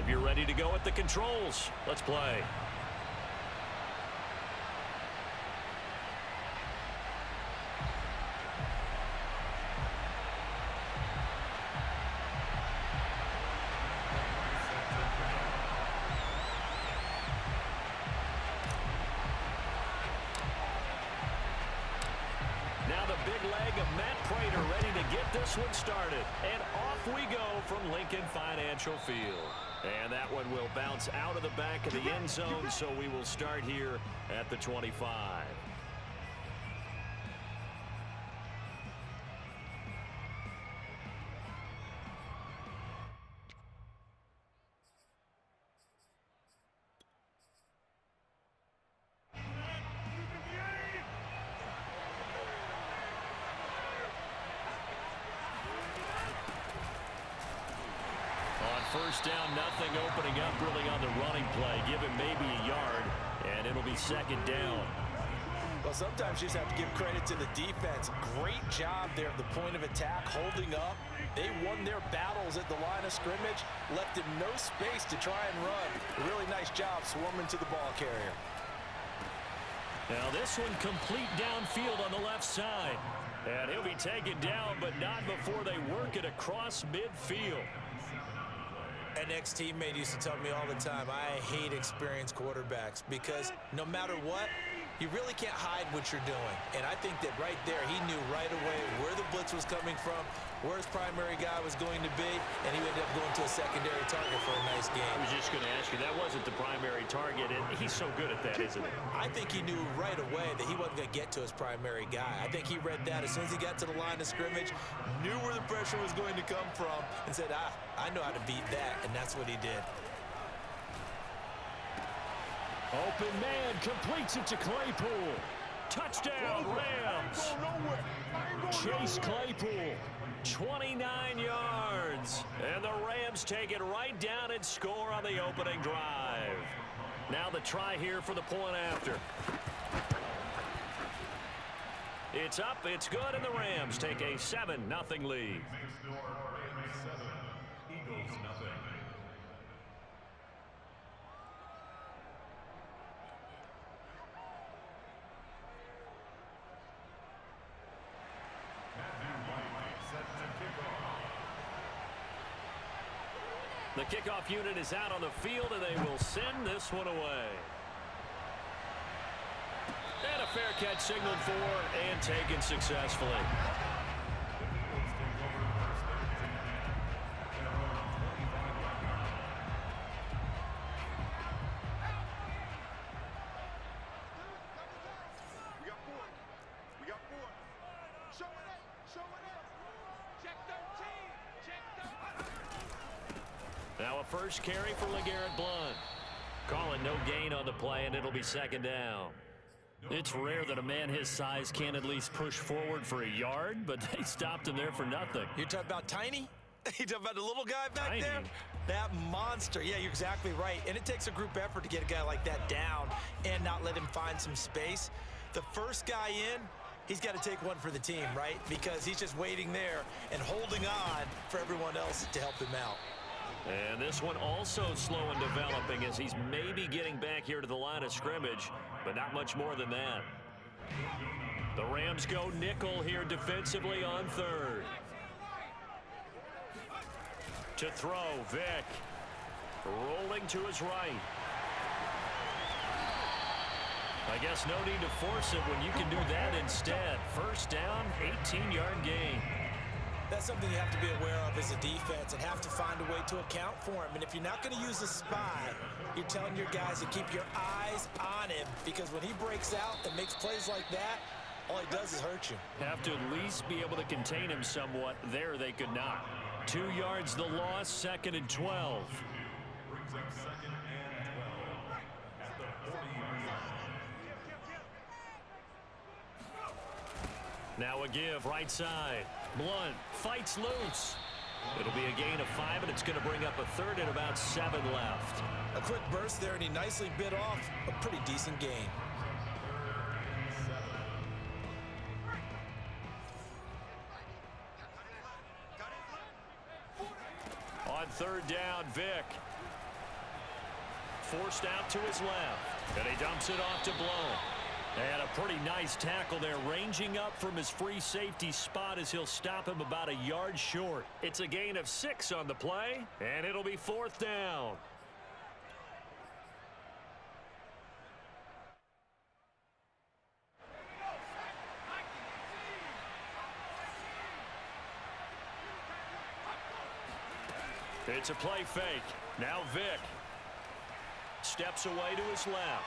Hope you're ready to go at the controls. Let's play. Now the big leg of Matt Prater ready to get this one started. And off we go from Lincoln Financial Field. And that one will bounce out of the back of the end zone, so we will start here at the 25. First down, nothing, opening up really on the running play. Give him maybe a yard, and it'll be second down. Well, sometimes you just have to give credit to the defense. Great job there at the point of attack, holding up. They won their battles at the line of scrimmage, left him no space to try and run. Really nice job swarming to the ball carrier. Now this one complete downfield on the left side. And he'll be taken down, but not before they work it across midfield. An ex-teammate used to tell me all the time, I hate experienced quarterbacks because no matter what, you really can't hide what you're doing. And I think that right there, he knew right away where the blitz was coming from, where his primary guy was going to be, and he ended up going to a secondary target for a nice game. I was just going to ask you, that wasn't the primary target, and he's so good at that, isn't he? I think he knew right away that he wasn't going to get to his primary guy. I think he read that as soon as he got to the line of scrimmage, knew where the pressure was going to come from, and said, I know how to beat that, and that's what he did. Open man completes it to Claypool. Touchdown, Rams. Chase Claypool, 29 yards. And the Rams take it right down and score on the opening drive. Now the try here for the point after. It's up, it's good, and the Rams take a 7-0 lead. Eagles nothing. The kickoff unit is out on the field, and they will send this one away. And a fair catch signaled for and taken successfully. Now a first carry for LeGarrette Blount. Calling no gain on the play, and it'll be second down. It's rare that a man his size can't at least push forward for a yard, but they stopped him there for nothing. You're talking about Tiny? You talking about the little guy back Tiny. there? That monster. Yeah, you're exactly right. And it takes a group effort to get a guy like that down and not let him find some space. The first guy in, he's got to take one for the team, right? Because he's just waiting there and holding on for everyone else to help him out. And this one also slow in developing as he's maybe getting back here to the line of scrimmage, but not much more than that. The Rams go nickel here defensively on third. To throw, Vick. Rolling to his right. I guess no need to force it when you can do that instead. First down, 18-yard gain. That's something you have to be aware of as a defense and have to find a way to account for him. And if you're not going to use a spy, you're telling your guys to keep your eyes on him, because when he breaks out and makes plays like that, all he does is hurt you. Have to at least be able to contain him somewhat. There they could not. 2 yards the loss, 2nd and 12. Brings up 2nd and 12 at the 40-yard line. Now a give, right side. Blount fights loose. It'll be a gain of 5, and it's going to bring up a third and about 7 left. A quick burst there, and he nicely bit off a pretty decent gain. On third down, Vick. forced out to his left. And he dumps it off to Blount. And a pretty nice tackle there, ranging up from his free safety spot as he'll stop him about a yard short. It's a gain of 6 on the play, and it'll be 4th down. It's a play fake. Now Vick steps away to his left.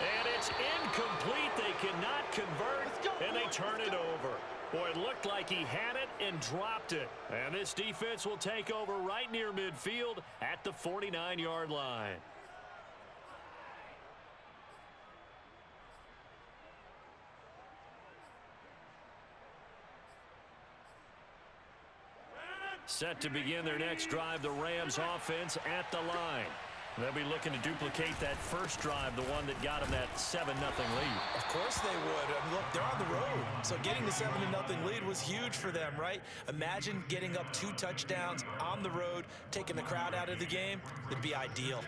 And it's incomplete. They cannot convert, and they turn it over. Boy, it looked like he had it and dropped it. And this defense will take over right near midfield at the 49-yard line. Set to begin their next drive, the Rams offense at the line. They'll be looking to duplicate that first drive, the one that got them that 7-0 lead. Of course they would. I mean, look, they're on the road. So getting the 7-0 lead was huge for them, right? Imagine getting up 2 touchdowns on the road, taking the crowd out of the game. It'd be ideal.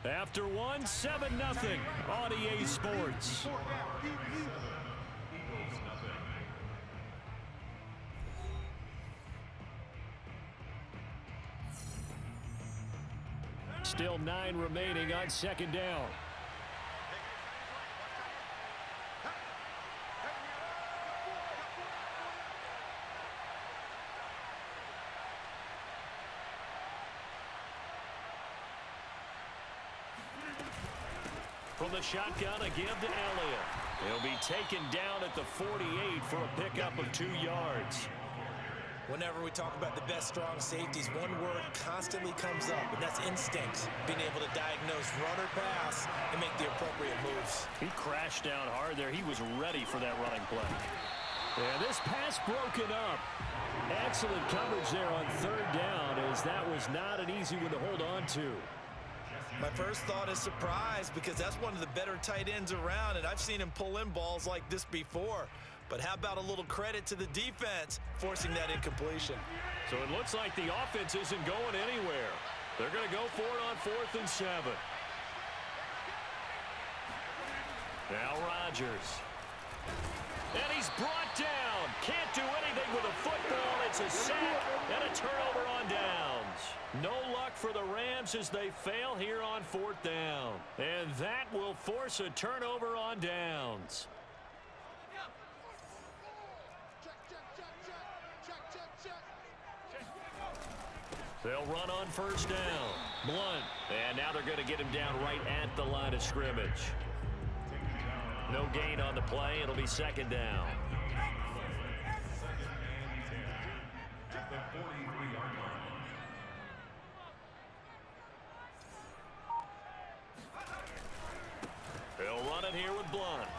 After 7-0 on EA Sports. Still 9 remaining on 2nd down. From the shotgun, a give to Elliott. He'll be taken down at the 48 for a pickup of 2 yards. Whenever we talk about the best strong safeties, one word constantly comes up, and that's instinct. Being able to diagnose run or pass and make the appropriate moves. He crashed down hard there. He was ready for that running play. And this pass broken up. Excellent coverage there on 3rd down, as that was not an easy one to hold on to. My first thought is surprise, because that's one of the better tight ends around, and I've seen him pull in balls like this before. But how about a little credit to the defense forcing that incompletion? So it looks like the offense isn't going anywhere. They're going to go for it on 4th and 7. Now Rodgers. And he's brought down. Can't do anything with a football. It's a sack and a turnover on downs. No luck for the Rams as they fail here on 4th down. And that will force a turnover on downs. They'll run on 1st down. Blount. And now they're going to get him down right at the line of scrimmage. No gain on the play. It'll be 2nd down. At the 43-yard line. They'll run it here with Blount.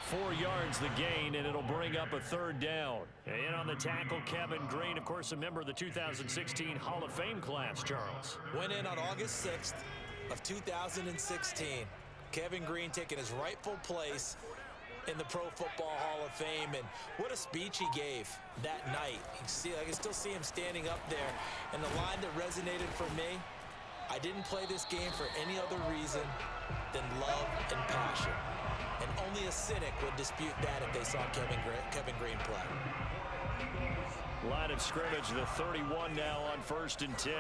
4 yards the gain, and it'll bring up a 3rd down. In on the tackle, Kevin Green, of course, a member of the 2016 Hall of Fame class, Charles. Went in on August 6th of 2016. Kevin Green taking his rightful place in the Pro Football Hall of Fame, and what a speech he gave that night. I can still see him standing up there, and the line that resonated for me, I didn't play this game for any other reason than love and passion. And only a cynic would dispute that if they saw Kevin Green play. Line of scrimmage, the 31 now on 1st and 10.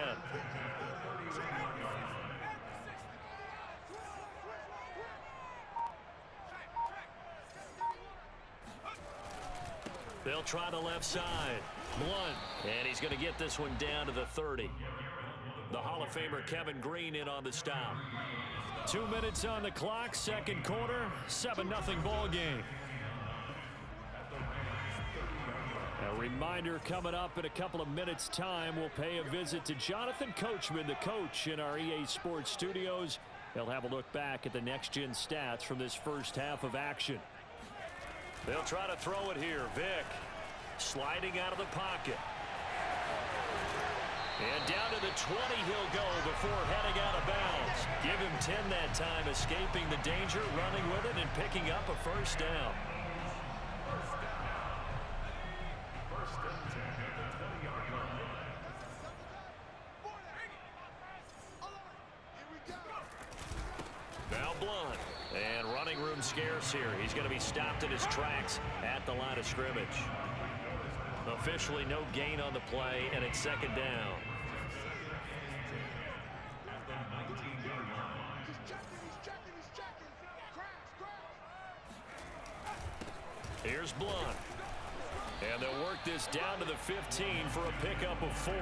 They'll try the left side. Blount. And he's going to get this one down to the 30. The Hall of Famer Kevin Green in on the stop. 2 minutes on the clock, 2nd quarter, 7-0 ball game. A reminder coming up in a couple of minutes' time, we'll pay a visit to Jonathan Coachman, the coach in our EA Sports studios. He'll have a look back at the next-gen stats from this first half of action. They'll try to throw it here. Vick sliding out of the pocket. And down to the 20 he'll go before heading out of bounds. Give him 10 that time, escaping the danger, running with it, and picking up a first down. First and 10 at the 20-yard line. Now Blunt. And running room scarce here. He's going to be stopped in his tracks at the line of scrimmage. Officially no gain on the play, and it's second down. At the 19-yard line. Here's Blunt. And they'll work this down to the 15 for a pickup of 4.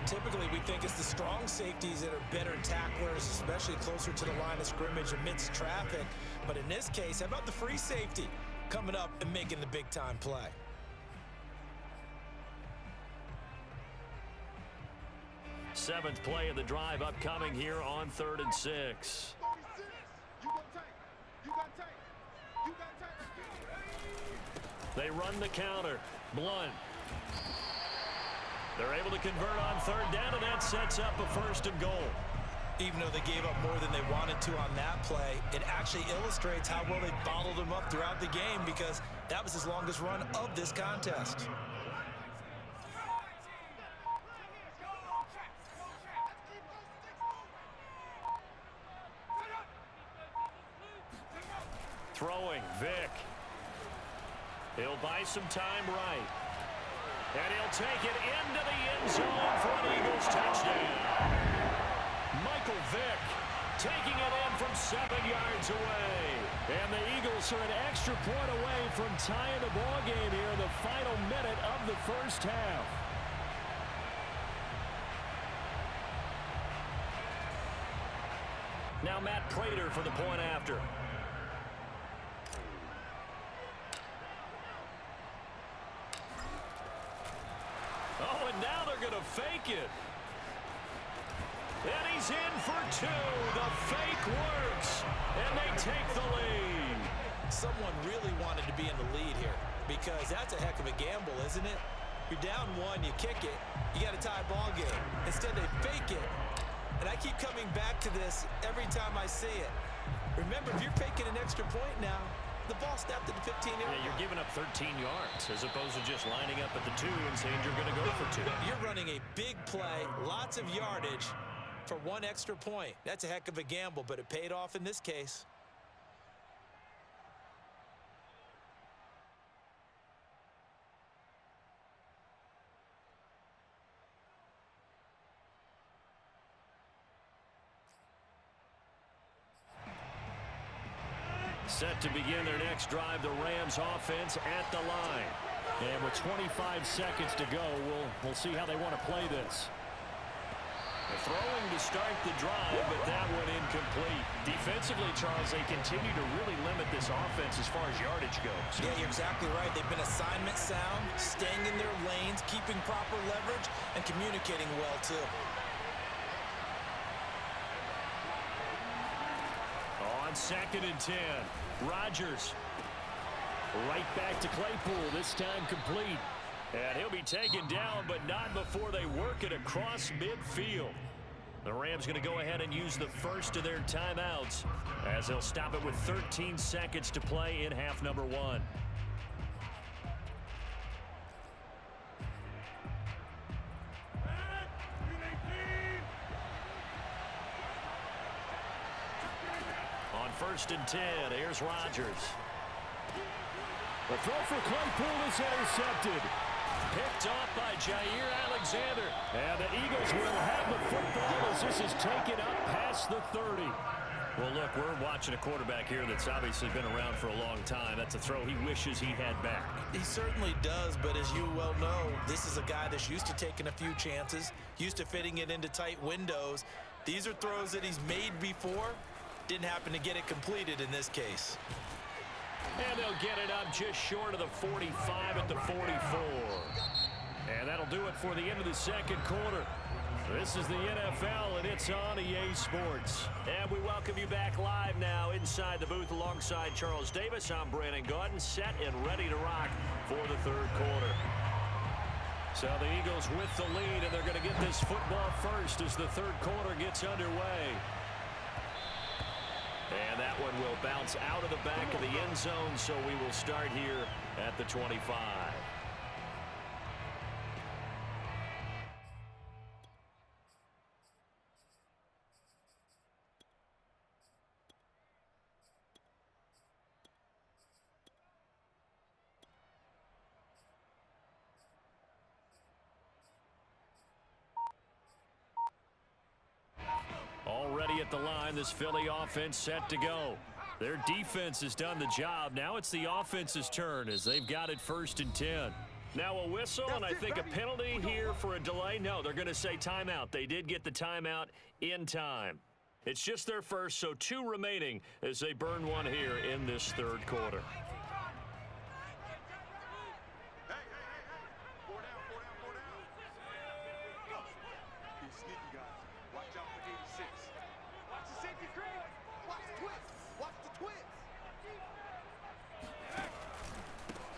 Typically, we think it's the strong safeties that are better tacklers, especially closer to the line of scrimmage amidst traffic. But in this case, how about the free safety coming up and making the big-time play? Seventh play of the drive upcoming here on 3rd and 6. They run the counter. Blunt. They're able to convert on 3rd down, and that sets up a 1st and goal. Even though they gave up more than they wanted to on that play, it actually illustrates how well they bottled him up throughout the game, because that was his longest run of this contest. Throwing, Vick. He'll buy some time right. And he'll take it into the end zone for an Eagles touchdown. Michael Vick taking it in from 7 yards away. And the Eagles are an extra point away from tying the ball game here in the final minute of the first half. Now Matt Prater for the point after. Oh, and now they're going to fake it. And he's in for 2. The fake works. And they take the lead. Someone really wanted to be in the lead here, because that's a heck of a gamble, isn't it? You're down 1, you kick it, you got a tie ball game. Instead, they fake it. And I keep coming back to this every time I see it. Remember, if you're faking an extra point now, the ball snapped at the 15-yard line. Yeah, you're giving up 13 yards as opposed to just lining up at the 2 and saying you're going to go for 2. You're running a big play, lots of yardage for 1 extra point. That's a heck of a gamble, but it paid off in this case. Set to begin their next drive, the Rams offense at the line. And with 25 seconds to go, we'll see how they want to play this. They're throwing to start the drive, but that one incomplete. Defensively, Charles, they continue to really limit this offense as far as yardage goes. Yeah, you're exactly right. They've been assignment sound, staying in their lanes, keeping proper leverage, and communicating well, too. On 2nd and 10, Rodgers. Right back to Claypool, this time complete. And he'll be taken down, but not before they work it across midfield. The Rams going to go ahead and use the first of their timeouts, as they'll stop it with 13 seconds to play in half number 1. On 1st and 10, here's Rodgers. The throw for Claypool is intercepted. Picked off by Jair Alexander. And the Eagles will have the football as this is taken up past the 30. Well, look, we're watching a quarterback here that's obviously been around for a long time. That's a throw he wishes he had back. He certainly does, but as you well know, this is a guy that's used to taking a few chances, used to fitting it into tight windows. These are throws that he's made before. Didn't happen to get it completed in this case. And they'll get it up just short of the 45 at the 44. And that'll do it for the end of the second quarter. This is the NFL, and it's on EA Sports. And we welcome you back live now inside the booth alongside Charles Davis. I'm Brandon Gaudin, set and ready to rock for the third quarter. So the Eagles with the lead, and they're going to get this football first as the third quarter gets underway. And that one will bounce out of the back of the end zone, so we will start here at the 25. Already at the line, this Philly offense set to go. Their defense has done the job. Now it's the offense's turn as they've got it 1st and 10. Now a whistle, and I think a penalty here for a delay. No, they're going to say timeout. They did get the timeout in time. It's just their first, so 2 remaining as they burn one here in this 3rd quarter.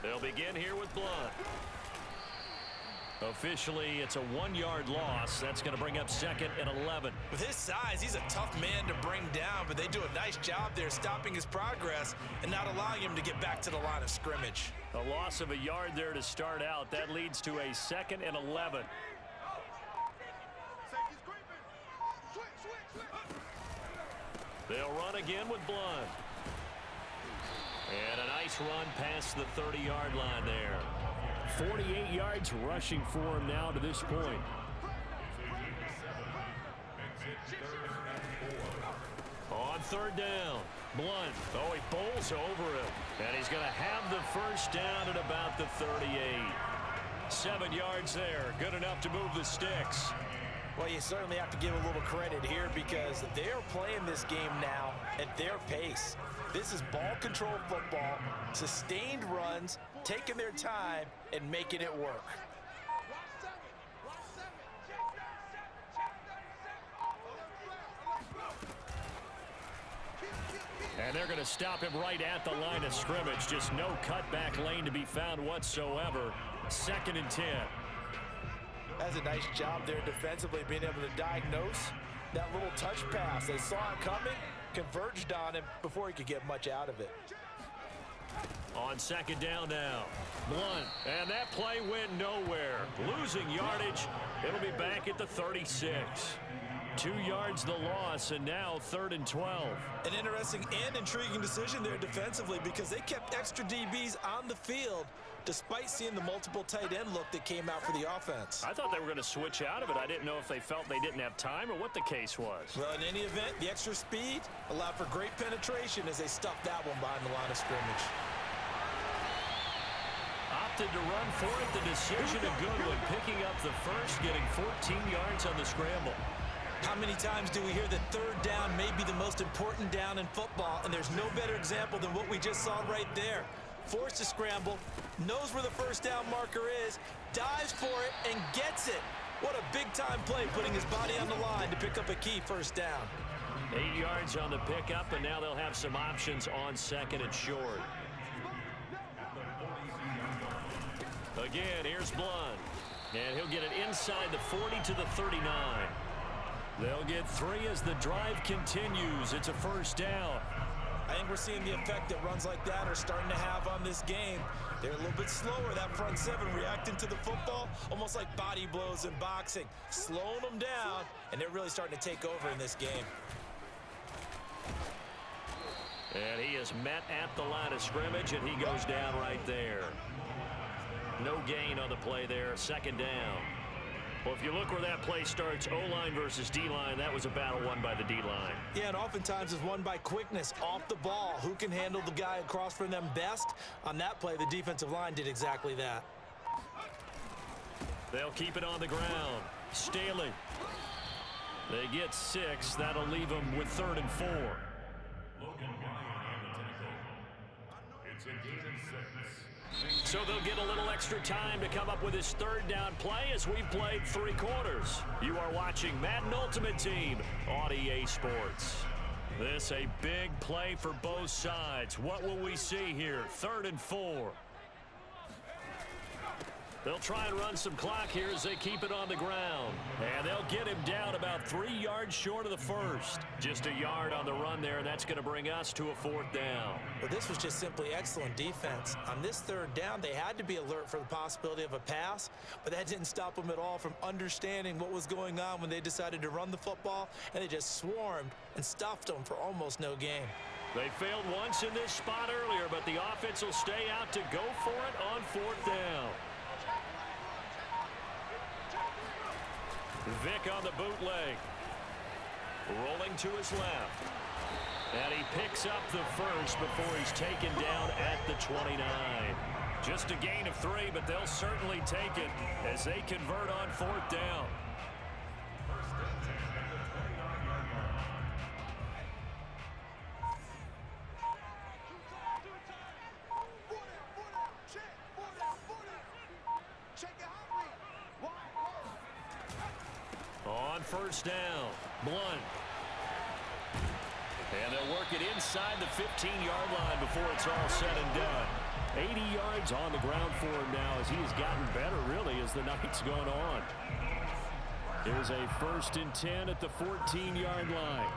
They'll begin here with Blunt. Officially, it's a 1-yard loss. That's going to bring up 2nd and 11. With his size, he's a tough man to bring down, but they do a nice job there stopping his progress and not allowing him to get back to the line of scrimmage. A loss of a yard there to start out. That leads to a 2nd and 11. They'll run again with Blunt. And a nice run past the 30-yard line there. 48 yards rushing for him now to this point. On 3rd down, Blunt. Oh, he bowls over it. And he's going to have the first down at about the 38. 7 yards there. Good enough to move the sticks. Well, you certainly have to give a little credit here because they're playing this game now at their pace. This is ball control football, sustained runs, taking their time, and making it work. And they're going to stop him right at the line of scrimmage. Just no cutback lane to be found whatsoever. 2nd and 10. That's a nice job there defensively, being able to diagnose that little touch pass. They saw it coming, converged on him before he could get much out of it. On 2nd down now, Blunt, and that play went nowhere. Losing yardage. It'll be back at the 36. 2 yards the loss, and now 3rd and 12. An interesting and intriguing decision there defensively because they kept extra DBs on the field despite seeing the multiple tight end look that came out for the offense. I thought they were going to switch out of it. I didn't know if they felt they didn't have time or what the case was. Well, in any event, the extra speed allowed for great penetration as they stuffed that one behind the line of scrimmage. Opted to run for it. The decision a good one, picking up the first, getting 14 yards on the scramble. How many times do we hear that 3rd down may be the most important down in football, and there's no better example than what we just saw right there. Forced to scramble, knows where the first down marker is, dives for it, and gets it. What a big-time play, putting his body on the line to pick up a key first down. 8 yards on the pickup, and now they'll have some options on 2nd and short. Again, here's Blunt. And he'll get it inside the 40 to the 39. They'll get 3 as the drive continues. It's a first down. I think we're seeing the effect that runs like that are starting to have on this game. They're a little bit slower, that front 7, reacting to the football, almost like body blows in boxing, slowing them down, and they're really starting to take over in this game. And he is met at the line of scrimmage, and he goes down right there. No gain on the play there, 2nd down. Well, if you look where that play starts, O-line versus D-line, that was a battle won by the D-line. Yeah, and oftentimes is won by quickness off the ball. Who can handle the guy across from them best? On that play, the defensive line did exactly that. They'll keep it on the ground. Staley. They get 6. That'll leave them with 3rd and 4. Logan Ryan on the tackle. It's a gain of 6. So they'll get a little extra time to come up with his 3rd down play as we've played 3 quarters. You are watching Madden Ultimate Team on EA Sports. This a big play for both sides. What will we see here? 3rd and 4. They'll try and run some clock here as they keep it on the ground. And they'll get him down about 3 yards short of the first. Just a yard on the run there, and that's going to bring us to a 4th down. Well, this was just simply excellent defense. On this 3rd down, they had to be alert for the possibility of a pass, but that didn't stop them at all from understanding what was going on when they decided to run the football, and they just swarmed and stuffed them for almost no gain. They failed once in this spot earlier, but the offense will stay out to go for it on 4th down. Vick on the bootleg. Rolling to his left. And he picks up the first before he's taken down at the 29. Just a gain of 3, but they'll certainly take it as they convert on 4th down. On 1st down, Blunt. And they'll work it inside the 15-yard line before it's all said and done. 80 yards on the ground for him now as he has gotten better, really, as the night's gone on. Here's a 1st and 10 at the 14-yard line.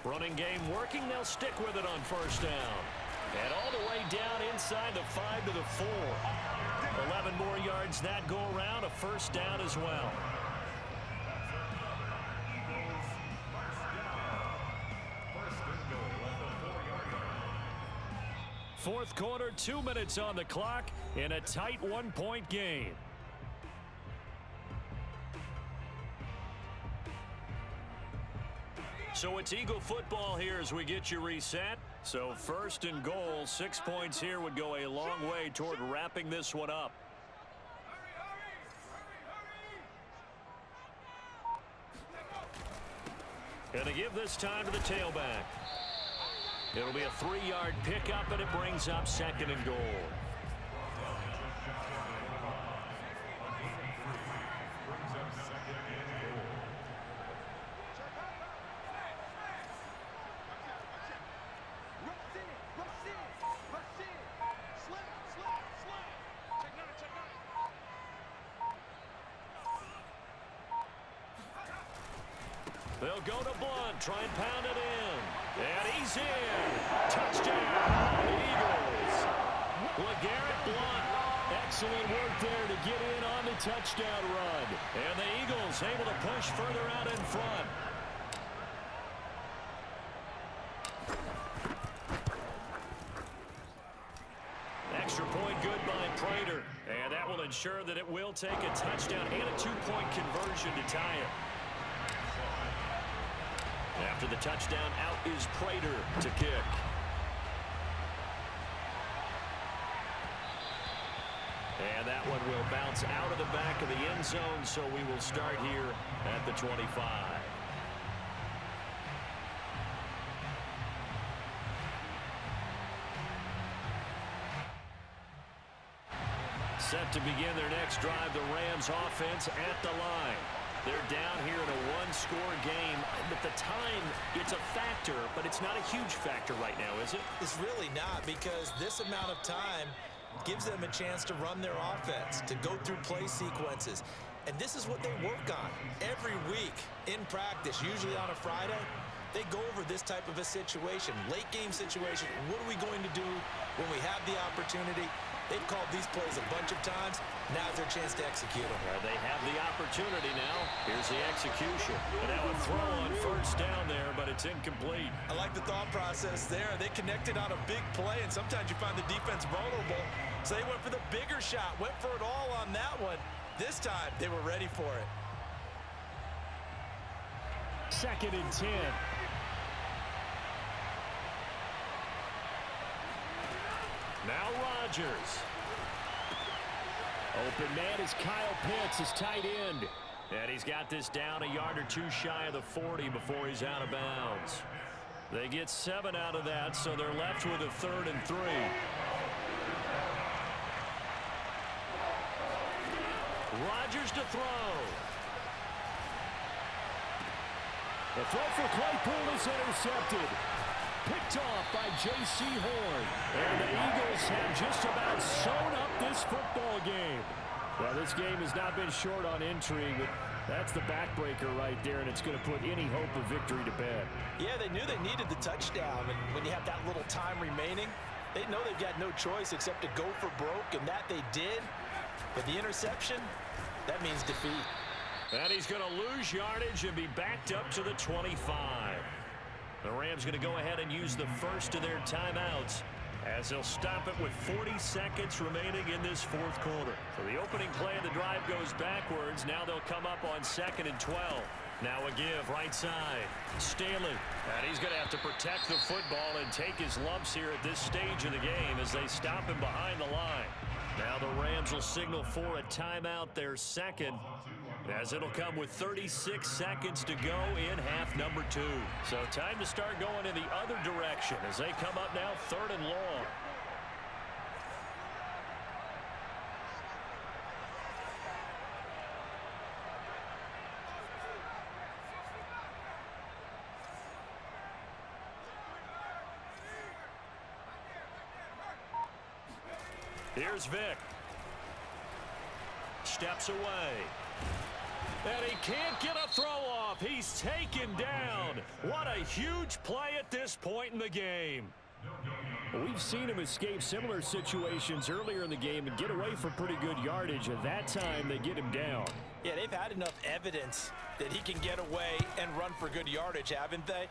Running game working. They'll stick with it on 1st down. And all the way down inside the 5 to the 4. 11 more yards that go around, a 1st down as well. Fourth quarter, 2 minutes on the clock in a tight 1-point game. So it's Eagle football here as we get you reset. So 1st and goal, 6 points here would go a long way toward wrapping this one up. Gonna give this time to the tailback. It'll be a 3-yard pickup, and it brings up 2nd and goal. They'll go to Blunt, try and pound it in. And he's in. Touchdown, Eagles. LeGarrette Blunt, excellent work there to get in on the touchdown run. And the Eagles able to push further out in front. Extra point good by Prater. And that will ensure that it will take a touchdown and a 2-point conversion to tie it. After the touchdown, out is Prater to kick. And that one will bounce out of the back of the end zone, so we will start here at the 25. Set to begin their next drive, the Rams offense at the line. They're down here in a 1-score game. At the time, it's a factor, but it's not a huge factor right now, is it? It's really not, because this amount of time gives them a chance to run their offense, to go through play sequences. And this is what they work on every week in practice, usually on a Friday. They go over this type of a situation, late game situation. What are we going to do when we have the opportunity? They've called these plays a bunch of times. Now's their chance to execute them. They have the opportunity now. Here's the execution. And now a throw on 1st down there, but it's incomplete. I like the thought process there. They connected on a big play, and sometimes you find the defense vulnerable. So they went for the bigger shot, went for it all on that one. This time, they were ready for it. 2nd and 10. Now Rodgers. Open man is Kyle Pitts, his tight end. And he's got this down a yard or 2 shy of the 40 before he's out of bounds. They get 7 out of that, so they're left with a 3rd and 3. Rodgers to throw. The throw for Claypool is intercepted. Picked off by J.C. Horn. And the Eagles have just about sewn up this football game. Well, this game has not been short on intrigue, but that's the backbreaker right there, and it's going to put any hope of victory to bed. Yeah, they knew they needed the touchdown, and when you have that little time remaining, they know they've got no choice except to go for broke, and that they did. But the interception, that means defeat. And he's going to lose yardage and be backed up to the 25. The Rams going to go ahead and use the first of their timeouts as they'll stop it with 40 seconds remaining in this fourth quarter. So the opening play of the drive goes backwards. Now they'll come up on 2nd and 12. Now a give right side. Staley. And he's going to have to protect the football and take his lumps here at this stage of the game as they stop him behind the line. Now the Rams will signal for a timeout, their second, as it'll come with 36 seconds to go in half number 2. So time to start going in the other direction as they come up now 3rd and long. Here's Vic. Steps away. And he can't get a throw off. He's taken down. What a huge play at this point in the game. We've seen him escape similar situations earlier in the game and get away for pretty good yardage. At that time, they get him down. Yeah, they've had enough evidence that he can get away and run for good yardage, haven't they?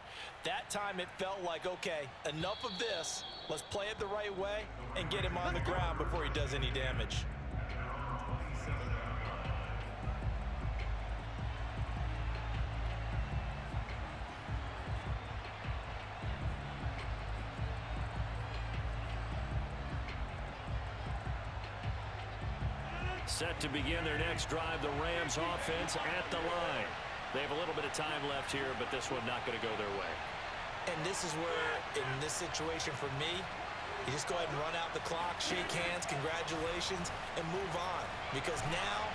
That time it felt like, okay, enough of this. Let's play it the right way and get him on the ground before he does any damage. Set to begin their next drive, the Rams offense at the line. They have a little bit of time left here, but this one not going to go their way. And this is where, in this situation for me, you just go ahead and run out the clock, shake hands, congratulations, and move on. Because now,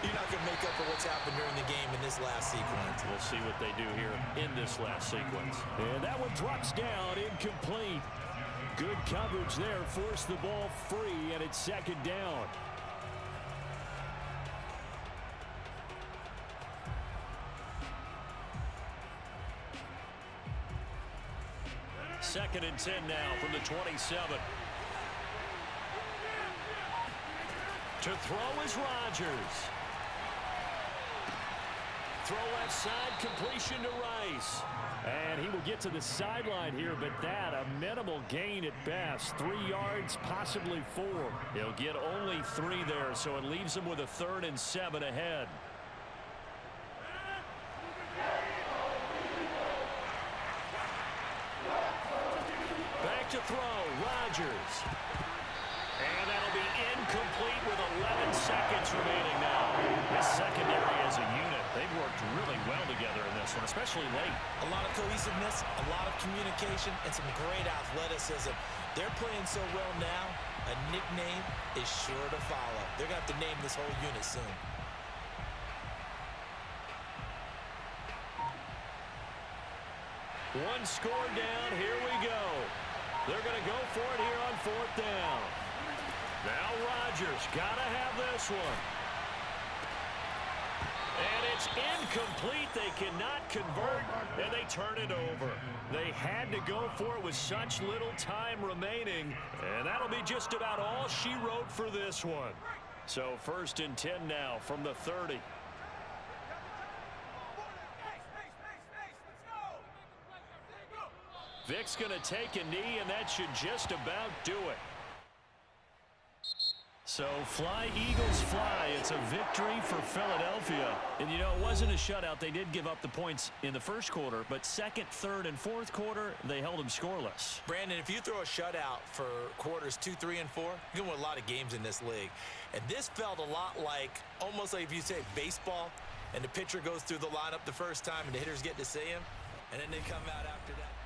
you're not going to make up for what's happened during the game in this last sequence. We'll see what they do here in this last sequence. And that one drops down, incomplete. Good coverage there, forced the ball free, and it's 2nd down. Second and 10 now from the 27. To throw is Rodgers. Throw left side, completion to Rice. And he will get to the sideline here, but that a minimal gain at best. 3 yards, possibly 4. He'll get only 3 there, so it leaves him with a 3rd and 7 ahead. To throw, Rodgers. And that'll be incomplete with 11 seconds remaining now. This secondary as a unit, they've worked really well together in this one, especially late. A lot of cohesiveness, a lot of communication, and some great athleticism. They're playing so well now, a nickname is sure to follow. They're going to have to name this whole unit soon. One score down, here we go. They're going to go for it here on 4th down. Now Rodgers got to have this one. And it's incomplete. They cannot convert, and they turn it over. They had to go for it with such little time remaining, and that'll be just about all she wrote for this one. So 1st and 10 now from the 30. Vic's going to take a knee, and that should just about do it. So fly, Eagles, fly. It's a victory for Philadelphia. And, you know, it wasn't a shutout. They did give up the points in the first quarter, but 2nd, 3rd, and 4th quarter, they held them scoreless. Brandon, if you throw a shutout for quarters 2, 3, and 4, you're going to win a lot of games in this league. And this felt a lot like, almost like if you say baseball, and the pitcher goes through the lineup the first time, and the hitters get to see him, and then they come out after that.